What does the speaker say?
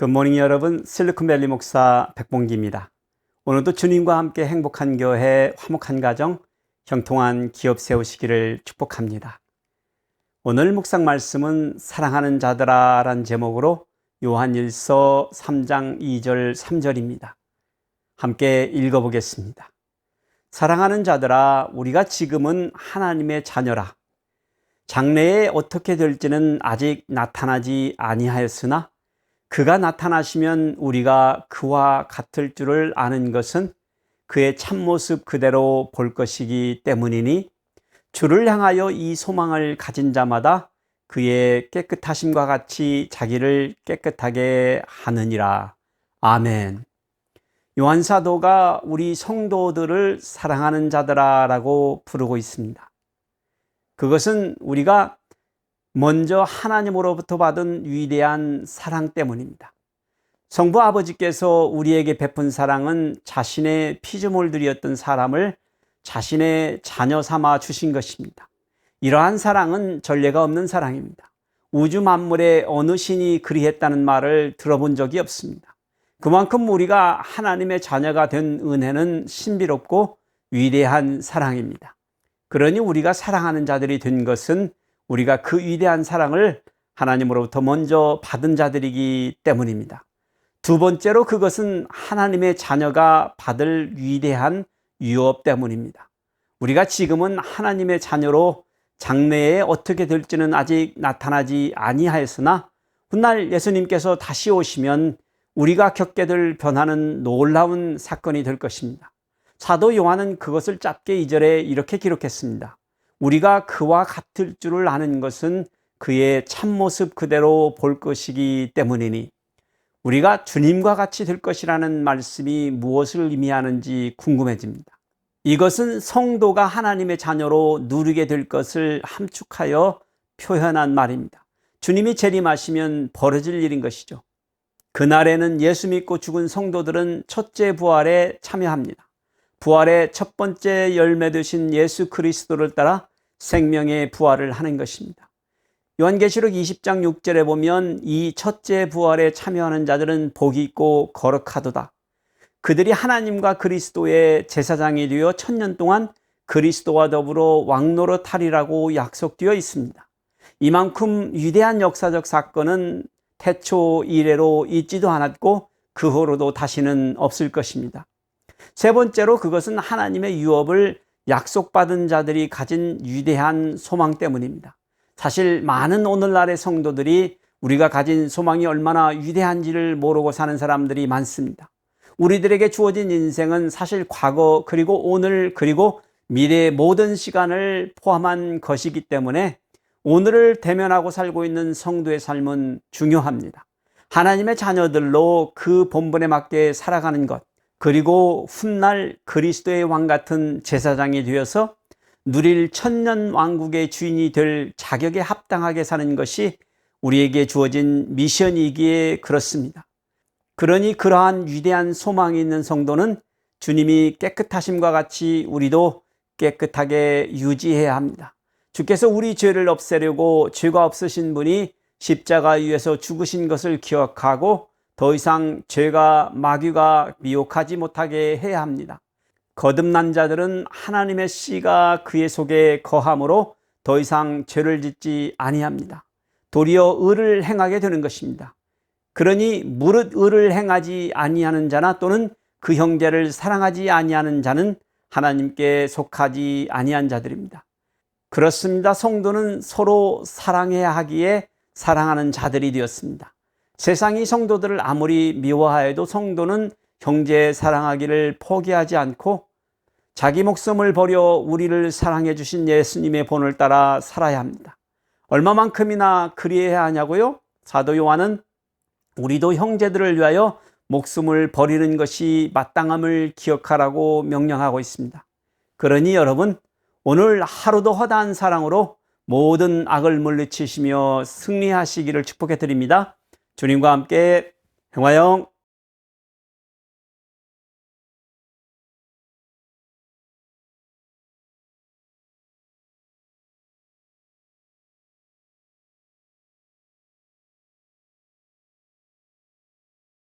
굿모닝 여러분, 실리콘밸리 목사 백봉기입니다. 오늘도 주님과 함께 행복한 교회, 화목한 가정, 형통한 기업 세우시기를 축복합니다. 오늘 묵상 말씀은 사랑하는 자들아 라는 제목으로 요한일서 3장 2절 3절입니다. 함께 읽어보겠습니다. 사랑하는 자들아, 우리가 지금은 하나님의 자녀라. 장래에 어떻게 될지는 아직 나타나지 아니하였으나 그가 나타나시면 우리가 그와 같을 줄을 아는 것은 그의 참모습 그대로 볼 것이기 때문이니 주를 향하여 이 소망을 가진 자마다 그의 깨끗하심과 같이 자기를 깨끗하게 하느니라. 아멘. 요한사도가 우리 성도들을 사랑하는 자들아 라고 부르고 있습니다. 그것은 우리가 먼저 하나님으로부터 받은 위대한 사랑 때문입니다. 성부 아버지께서 우리에게 베푼 사랑은 자신의 피조물들이었던 사람을 자신의 자녀 삼아 주신 것입니다. 이러한 사랑은 전례가 없는 사랑입니다. 우주 만물에 어느 신이 그리했다는 말을 들어본 적이 없습니다. 그만큼 우리가 하나님의 자녀가 된 은혜는 신비롭고 위대한 사랑입니다. 그러니 우리가 사랑하는 자들이 된 것은 우리가 그 위대한 사랑을 하나님으로부터 먼저 받은 자들이기 때문입니다. 두 번째로 그것은 하나님의 자녀가 받을 위대한 유업 때문입니다. 우리가 지금은 하나님의 자녀로 장래에 어떻게 될지는 아직 나타나지 아니하였으나 훗날 예수님께서 다시 오시면 우리가 겪게 될 변화는 놀라운 사건이 될 것입니다. 사도 요한은 그것을 짧게 2절에 이렇게 기록했습니다. 우리가 그와 같을 줄을 아는 것은 그의 참모습 그대로 볼 것이기 때문이니 우리가 주님과 같이 될 것이라는 말씀이 무엇을 의미하는지 궁금해집니다. 이것은 성도가 하나님의 자녀로 누리게 될 것을 함축하여 표현한 말입니다. 주님이 재림하시면 벌어질 일인 것이죠. 그날에는 예수 믿고 죽은 성도들은 첫째 부활에 참여합니다. 부활의 첫 번째 열매 되신 예수 그리스도를 따라 생명의 부활을 하는 것입니다. 요한계시록 20장 6절에 보면 이 첫째 부활에 참여하는 자들은 복이 있고 거룩하도다. 그들이 하나님과 그리스도의 제사장이 되어 1000년 동안 그리스도와 더불어 왕노릇하리라고 약속되어 있습니다. 이만큼 위대한 역사적 사건은 태초 이래로 있지도 않았고 그 후로도 다시는 없을 것입니다. 세 번째로 그것은 하나님의 유업을 약속받은 자들이 가진 위대한 소망 때문입니다. 사실 많은 오늘날의 성도들이 우리가 가진 소망이 얼마나 위대한지를 모르고 사는 사람들이 많습니다. 우리들에게 주어진 인생은 사실 과거 그리고 오늘 그리고 미래의 모든 시간을 포함한 것이기 때문에 오늘을 대면하고 살고 있는 성도의 삶은 중요합니다. 하나님의 자녀들로 그 본분에 맞게 살아가는 것, 그리고 훗날 그리스도의 왕 같은 제사장이 되어서 누릴 천년 왕국의 주인이 될 자격에 합당하게 사는 것이 우리에게 주어진 미션이기에 그렇습니다. 그러니 그러한 위대한 소망이 있는 성도는 주님이 깨끗하심과 같이 우리도 깨끗하게 유지해야 합니다. 주께서 우리 죄를 없애려고 죄가 없으신 분이 십자가 위에서 죽으신 것을 기억하고 더 이상 죄가 마귀가 미혹하지 못하게 해야 합니다. 거듭난 자들은 하나님의 씨가 그의 속에 거함으로 더 이상 죄를 짓지 아니합니다. 도리어 의를 행하게 되는 것입니다. 그러니 무릇 의를 행하지 아니하는 자나 또는 그 형제를 사랑하지 아니하는 자는 하나님께 속하지 아니한 자들입니다. 그렇습니다. 성도는 서로 사랑해야 하기에 사랑하는 자들이 되었습니다. 세상이 성도들을 아무리 미워하여도 성도는 형제 사랑하기를 포기하지 않고 자기 목숨을 버려 우리를 사랑해 주신 예수님의 본을 따라 살아야 합니다. 얼마만큼이나 그리해야 하냐고요? 사도 요한은 우리도 형제들을 위하여 목숨을 버리는 것이 마땅함을 기억하라고 명령하고 있습니다. 그러니 여러분, 오늘 하루도 허다한 사랑으로 모든 악을 물리치시며 승리하시기를 축복해 드립니다. 주님과 함께 행화영